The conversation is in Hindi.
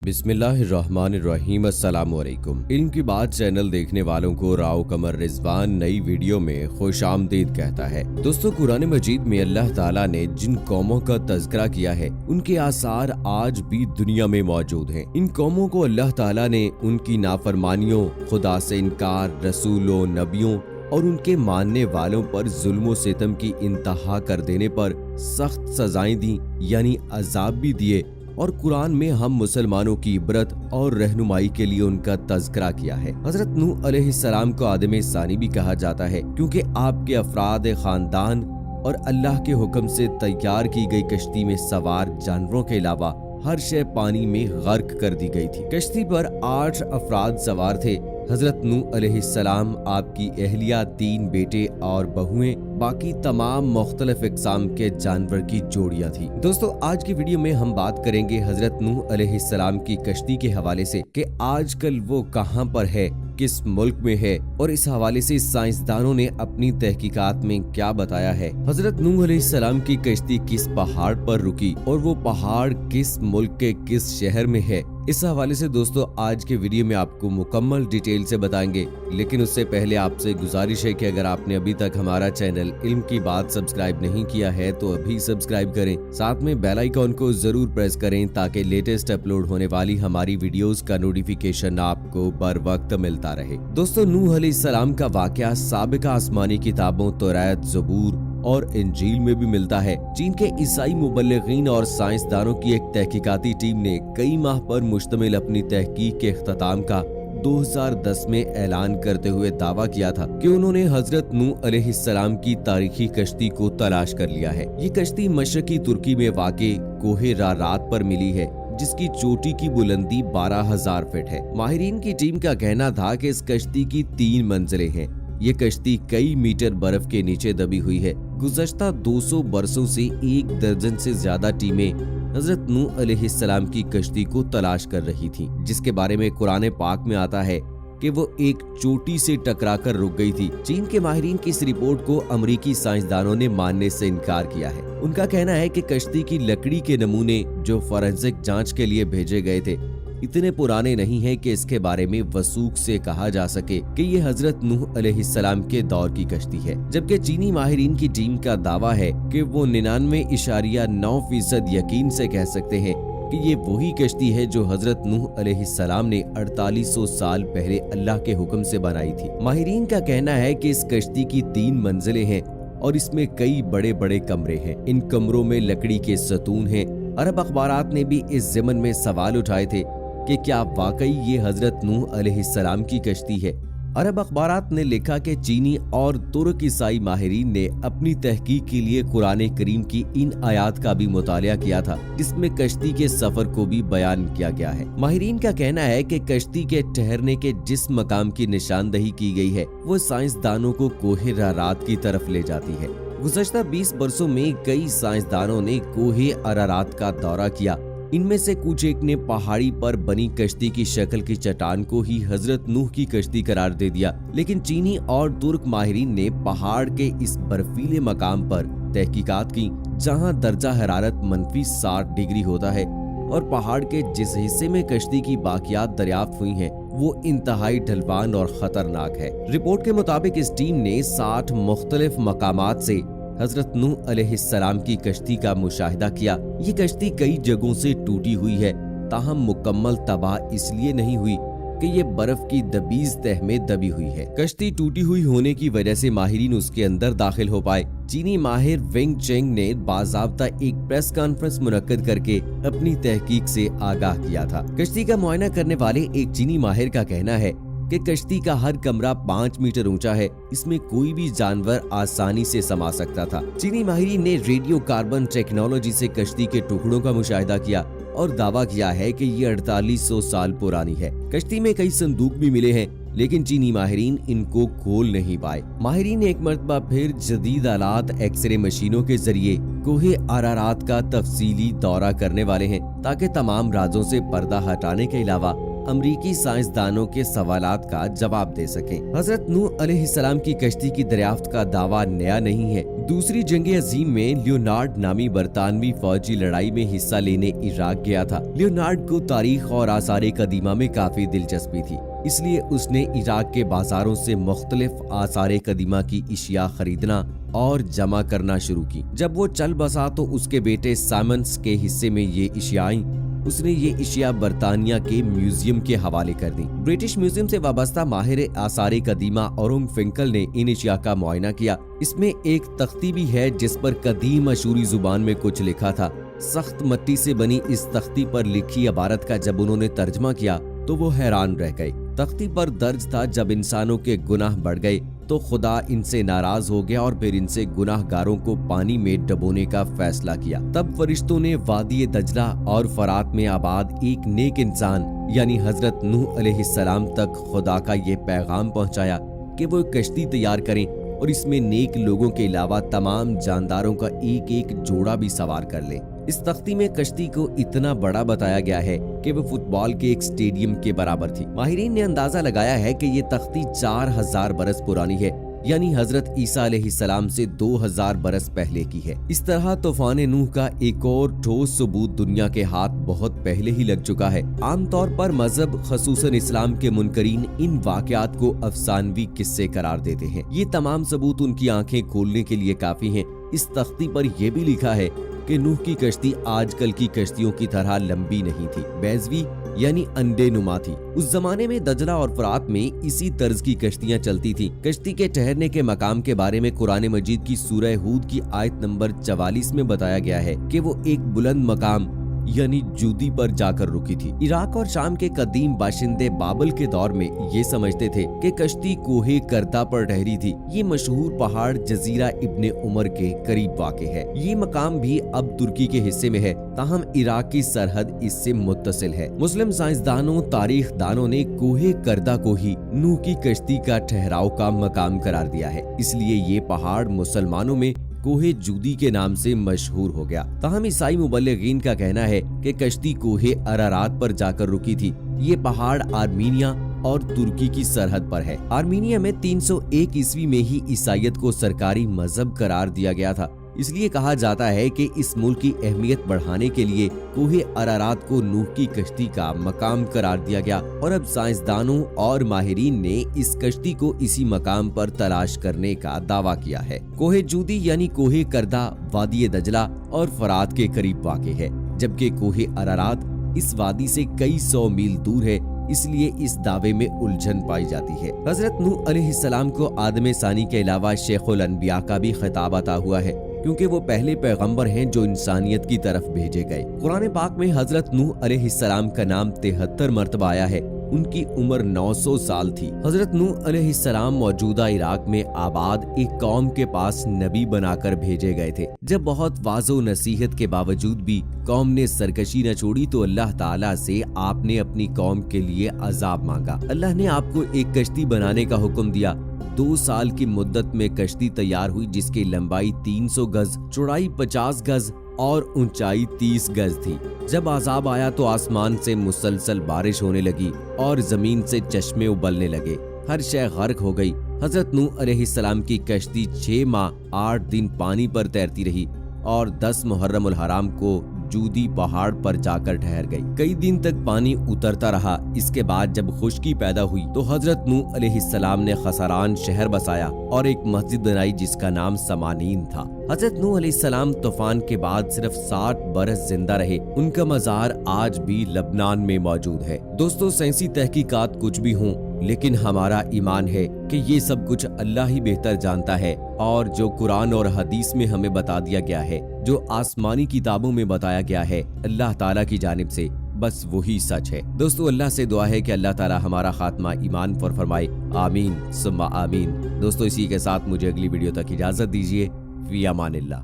बिस्मिल्लाहिर्रहमानिर्रहीम अस्सलामुअलैकुम। इल्म की बात चैनल देखने वालों को राव कमर रिजवान नई वीडियो में खुश आमदीद कहता है। दोस्तों, कुरान मजीद में अल्लाह ताला ने जिन कौमों का तज़किरा किया है उनके आसार आज भी दुनिया में मौजूद हैं। इन कौमों को अल्लाह ताला ने उनकी नाफरमानियों, खुदा से इनकार, रसूलों, नबियों और उनके मानने वालों पर जुल्म सितम की इंतहा कर देने पर सख्त सजाएं दी, यानी अजाब भी दिए। और कुरान में हम मुसलमानों की इबरत और रहनुमाई के लिए उनका तज़किरा किया है। हजरत नूह अलैहिस्सलाम को आदम सानी भी कहा जाता है, क्योंकि आपके अफराद खानदान और अल्लाह के हुक्म से तैयार की गई कश्ती में सवार जानवरों के अलावा हर शय पानी में गर्क कर दी गई थी। कश्ती पर 8 अफराद सवार थे। हजरत नूह अलैहिस्सलाम, आपकी अहलिया, 3 बेटे और बहुएं, बाकी तमाम मुख्तलिफ इक़साम के जानवर की जोड़ियां थी। दोस्तों, आज की वीडियो में हम बात करेंगे हजरत नूह अलैहिस्सलाम की कश्ती के हवाले से कि आजकल वो कहां पर है, किस मुल्क में है, और इस हवाले से साइंसदानों ने अपनी तहकीकात में क्या बताया है। हजरत नूह अलैहिस्सलाम की कश्ती किस पहाड़ पर रुकी और वो पहाड़ किस मुल्क के किस शहर में है, इस हवाले से दोस्तों आज के वीडियो में आपको मुकम्मल डिटेल से बताएंगे। लेकिन उससे पहले आपसे गुजारिश है कि अगर आपने अभी तक हमारा चैनल इल्म की बात सब्सक्राइब नहीं किया है तो अभी सब्सक्राइब करें, साथ में बेल आइकॉन को जरूर प्रेस करें ताकि लेटेस्ट अपलोड होने वाली हमारी वीडियोस का नोटिफिकेशन आपको बर वक्त मिलता रहे। दोस्तों, नूह अलैहिस्सलाम का वाकया साबिका आसमानी किताबों तौरात, ज़बूर और इंजील में भी मिलता है। चीन के ईसाई मुबल्लिगीन और साइंसदानों की एक तहकीकाती टीम ने कई माह पर मुश्तमिल अपनी तहकीक के इख्तिताम का 2010 में ऐलान करते हुए दावा किया था कि उन्होंने हजरत नूह अलैहिस्सलाम की तारीखी कश्ती को तलाश कर लिया है। ये कश्ती मशरकी तुर्की में वाक़े कोहे रारात पर मिली है, जिसकी चोटी की बुलंदी 12,000 फीट है। माहिरीन की टीम का कहना था कि इस कश्ती की 3 मंजिलें हैं। ये कश्ती कई मीटर बर्फ के नीचे दबी हुई है। गुज़श्ता 200 बरसों से 1 दर्जन से ज्यादा टीमें हजरत नूह अलैहिस्सलाम की कश्ती को तलाश कर रही थीं, जिसके बारे में कुरान पाक में आता है कि वो एक चोटी से टकराकर रुक गई थी। चीन के माहिरीन की इस रिपोर्ट को अमरीकी साइंसदानों ने मानने से इनकार किया है। उनका कहना है कि कश्ती की लकड़ी के नमूने जो फॉरेंसिक जांच के लिए भेजे गए थे इतने पुराने नहीं हैं कि इसके बारे में वसूख से कहा जा सके कि ये हजरत नूह अलैहिस्सलाम के दौर की कश्ती है। जबकि चीनी माहिरीन की टीम का दावा है कि वो 99.9% यकीन से कह सकते हैं कि ये वही कश्ती है जो हजरत नूह अलैहिस्सलाम ने 4800 साल पहले अल्लाह के हुक्म से बनाई थी। माहिरीन का कहना है कि इस कश्ती की 3 मंजिलें हैं और इसमें कई बड़े बड़े कमरे हैं। इन कमरों में लकड़ी के सतून हैं। अरब अखबारात ने भी इस ज़मन में सवाल उठाए थे कि क्या वाकई ये हजरत नूह अलैहिस्सलाम की कश्ती है। अरब अखबारात ने लिखा कि चीनी और तुर्क ईसाई माहिरीन ने अपनी तहकीक के लिए कुरान करीम की इन आयात का भी मुतालिया किया था, जिसमें कश्ती के सफर को भी बयान किया गया है। माहिरीन का कहना है कि कश्ती के ठहरने के जिस मकाम की निशानदही की गई है वो साइंसदानों को कोहे अरारात की तरफ ले जाती है। गुज़श्ता 20 बरसों में कई साइंसदानों ने कोहे अरारात का दौरा किया। इनमें से कुछ एक ने पहाड़ी पर बनी कश्ती की शक्ल की चट्टान को ही हजरत नूह की कश्ती करार दे दिया। लेकिन चीनी और तुर्क माहिरीन ने पहाड़ के इस बर्फीले मकाम पर तहकीकात की जहां दर्जा हरारत -60 डिग्री होता है और पहाड़ के जिस हिस्से में कश्ती की बाकियात दरियाफ्त हुई हैं वो इंतहाई ढलवान और खतरनाक है। रिपोर्ट के मुताबिक इस टीम ने 60 मुख्तलिफ मकामात से हजरत नूह अलैहिस्सलाम की कश्ती का मुशाहिदा किया। ये कश्ती कई जगहों से टूटी हुई है, ताहम मुकम्मल तबाह इसलिए नहीं हुई कि ये बर्फ की दबीज तह में दबी हुई है। कश्ती टूटी हुई होने की वजह से माहिरीन उसके अंदर दाखिल हो पाए। चीनी माहिर वेंग चेंग ने बाज़ाब्ता एक प्रेस कॉन्फ्रेंस मुनक्किद करके अपनी तहकीक से आगाह किया था। कश्ती का मुआयना करने वाले एक चीनी माहिर का कहना है कि कश्ती का हर कमरा 5 मीटर ऊंचा है। इसमें कोई भी जानवर आसानी से समा सकता था। चीनी माहिरीन ने रेडियो कार्बन टेक्नोलॉजी से कश्ती के टुकड़ों का मुशाहिदा किया और दावा किया है कि ये 4800 साल पुरानी है। कश्ती में कई संदूक भी मिले हैं, लेकिन चीनी माहिरीन इनको खोल नहीं पाए। माहिरीन एक मरतबा फिर जदीद आलात एक्सरे मशीनों के जरिए कोहे अरारात का तफसीली दौरा करने वाले हैं ताकि तमाम राजों से पर्दा हटाने के अलावा अमरीकी साइंसदानों के सवालात का जवाब दे सकें। हजरत नूह अलैहिस्सलाम की कश्ती की दरियाफ्त का दावा नया नहीं है। दूसरी जंग अजीम में लियोनार्ड नामी बरतानवी फौजी लड़ाई में हिस्सा लेने इराक गया था। लियोनार्ड को तारीख और आसार कदीमा में काफी दिलचस्पी थी, इसलिए उसने इराक के बाजारों से मुख्तलिफ आसार कदीमा की इशिया खरीदना और जमा करना शुरू की। जब वो चल बसा तो उसके बेटे साइमंस के हिस्से में ये इशिया आई। उसने ये इशिया बरतानिया के म्यूजियम के हवाले कर दी। ब्रिटिश म्यूजियम से वाबस्ता माहिर आसार कदीमा औरंग फिंकल ने इन इशिया का मुआयना किया। इसमें एक तख्ती भी है जिस पर कदीम अशूरी जुबान में कुछ लिखा था। सख्त मिट्टी से बनी इस तख्ती पर लिखी इबारत का जब उन्होंने तर्जमा किया तो वो हैरान रह गए। तख्ती पर दर्ज था, जब इंसानों के गुनाह बढ़ गए तो खुदा इनसे नाराज हो गया और फिर इनसे गुनाहगारों को पानी में डुबोने का फैसला किया। तब फरिश्तों ने वादी दजला और फरात में आबाद एक नेक इंसान यानी हजरत नूह अलैहिस्सलाम तक खुदा का ये पैगाम पहुंचाया कि वो कश्ती तैयार करें और इसमें नेक लोगों के अलावा तमाम जानदारों का एक एक जोड़ा भी सवार कर लें। इस तख्ती में कश्ती को इतना बड़ा बताया गया है कि वो फुटबॉल के एक स्टेडियम के बराबर थी। माहिरीन ने अंदाजा लगाया है कि ये तख्ती 4000 बरस पुरानी है, यानी हजरत ईसा अलैहिस्सलाम से 2000 बरस पहले की है। इस तरह तूफान नूह का एक और ठोस सबूत दुनिया के हाथ बहुत पहले ही लग चुका है। आमतौर पर मजहब खसूसन इस्लाम के मुनकरीन इन वाकयात को अफसानवी किस्से करार देते हैं। ये तमाम सबूत उनकी आंखें खोलने के लिए काफी हैं। इस तख्ती पर यह भी लिखा है कि नूह की कश्ती आजकल की कश्तियों की तरह लंबी नहीं थी, बैजवी यानी अंडे नुमा थी। उस जमाने में दजला और फरात में इसी तर्ज की कश्तियां चलती थी। कश्ती के ठहरने के मकाम के बारे में कुरान मजीद की सूरह हूद की आयत नंबर 44 में बताया गया है कि वो एक बुलंद मकाम यानी जूदी पर जाकर रुकी थी। इराक और शाम के कदीम बाशिंदे बाबल के दौर में ये समझते थे कि कश्ती कोहे करदा पर ठहरी थी। ये मशहूर पहाड़ जजीरा इब्ने उमर के करीब वाक़े है। ये मकाम भी अब तुर्की के हिस्से में है, ताहम इराक की सरहद इससे मुत्तसिल है। मुस्लिम साइंसदानों तारीख दानों ने कोहे करदा को ही नूह की कश्ती का ठहराव का मकाम करार दिया है। इसलिए ये पहाड़ मुसलमानों में कोहे जूदी के नाम से मशहूर हो गया। ताहम ईसाई मुबल्लिगीन का कहना है कि कश्ती कोहे अरारात पर जाकर रुकी थी। ये पहाड़ आर्मीनिया और तुर्की की सरहद पर है। आर्मीनिया में 301 ईस्वी में ही ईसाईयत को सरकारी मजहब करार दिया गया था। इसलिए कहा जाता है कि इस मुल्क की अहमियत बढ़ाने के लिए कोहे अरारात को नूह की कश्ती का मकाम करार दिया गया और अब साइंसदानों और माहिरीन ने इस कश्ती को इसी मकाम पर तलाश करने का दावा किया है। कोहे जूदी यानी कोहे करदा वादी दजला और फरात के करीब वाक़े है, जबकि कोहे अरारात इस वादी से कई 100 मील दूर है। इसलिए इस दावे में उलझन पाई जाती है। हजरत नूह अलैहिस्सलाम को आदम सानी के अलावा शेखुल अनबिया का भी खिताब अता हुआ है, क्योंकि वो पहले पैगंबर हैं जो इंसानियत की तरफ भेजे गए। कुरान पाक में हजरत नूह अलैहिस्सलाम का नाम 73 मरतबा आया है। उनकी उम्र 900 साल थी। हजरत नूह अलैहिस्सलाम मौजूदा इराक में आबाद एक कौम के पास नबी बनाकर भेजे गए थे। जब बहुत वाज़ो नसीहत के बावजूद भी कौम ने सरकशी न छोड़ी तो अल्लाह ताला से आपने अपनी कौम के लिए अजाब मांगा। अल्लाह ने आपको एक कश्ती बनाने का हुक्म दिया। 2 साल की मुद्दत में कश्ती तैयार हुई, जिसकी लंबाई 300 गज, चौड़ाई 50 गज और ऊंचाई 30 गज थी। जब अजाब आया तो आसमान से मुसलसल बारिश होने लगी और जमीन से चश्मे उबलने लगे। हर शय गर्क हो गई। हजरत नूह अलैहिस्सलाम की कश्ती 6 माह 8 दिन पानी पर तैरती रही और 10 मुहर्रम उल हराम को जूदी पहाड़ पर जाकर ठहर गई। कई दिन तक पानी उतरता रहा। इसके बाद जब खुश्की पैदा हुई तो हजरत नूह अलैहिस्सलाम ने खसरान शहर बसाया और एक मस्जिद बनाई जिसका नाम समानीन था। हजरत नूह अलैहिस्सलाम तूफान के बाद सिर्फ 60 बरस जिंदा रहे। उनका मजार आज भी लबनान में मौजूद है। दोस्तों, साइंसी तहकीकात कुछ भी हों, लेकिन हमारा ईमान है कि ये सब कुछ अल्लाह ही बेहतर जानता है और जो कुरान और हदीस में हमें बता दिया गया है, जो आसमानी किताबों में बताया गया है अल्लाह ताला की जानिब से, बस वही सच है। दोस्तों, अल्लाह से दुआ है कि अल्लाह ताला हमारा खात्मा ईमान पर फरमाए। आमीन सुम्मा आमीन। दोस्तों, इसी के साथ मुझे अगली वीडियो तक इजाजत दीजिए। फी अमानिल्लाह।